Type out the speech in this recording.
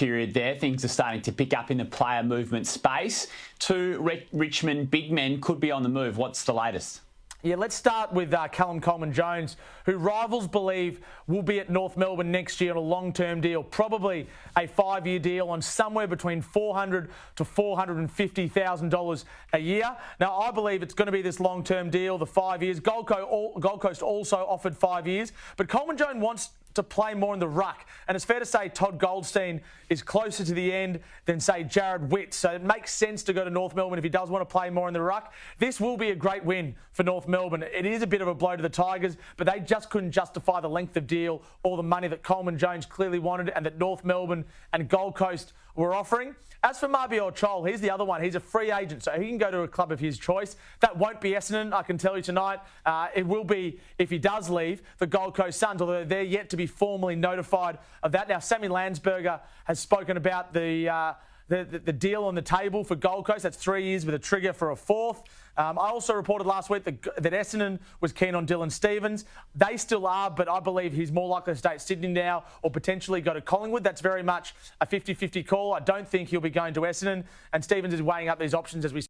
period there. Things are starting to pick up in the player movement space. Two Richmond big men could be on the move. What's the latest? Yeah, let's start with Callum Coleman-Jones, who rivals believe will be at North Melbourne next year on a long-term deal, probably a 5-year deal on somewhere between $400,000 to $450,000 a year. Now, I believe it's going to be this long-term deal, the 5 years. Gold Coast also offered 5 years, but Coleman-Jones wants to play more in the ruck. And it's fair to say Todd Goldstein is closer to the end than, say, Jared Witt. So it makes sense to go to North Melbourne if he does want to play more in the ruck. This will be a great win for North Melbourne. It is a bit of a blow to the Tigers, but they just couldn't justify the length of deal or the money that Coleman-Jones clearly wanted and that North Melbourne and Gold Coast were offering. As for Mabior Chol, he's the other one. He's a free agent, so he can go to a club of his choice. That won't be Essendon, I can tell you tonight. It will be, if he does leave, the Gold Coast Suns, although they're yet to be formally notified of that. Now, Sammy Landsberger has spoken about the deal on the table for Gold Coast. That's 3 years with a trigger for a fourth. I also reported last week that Essendon was keen on Dylan Stephens. They still are, but I believe he's more likely to stay at Sydney now or potentially go to Collingwood. That's very much a 50-50 call. I don't think he'll be going to Essendon, and Stephens is weighing up these options as we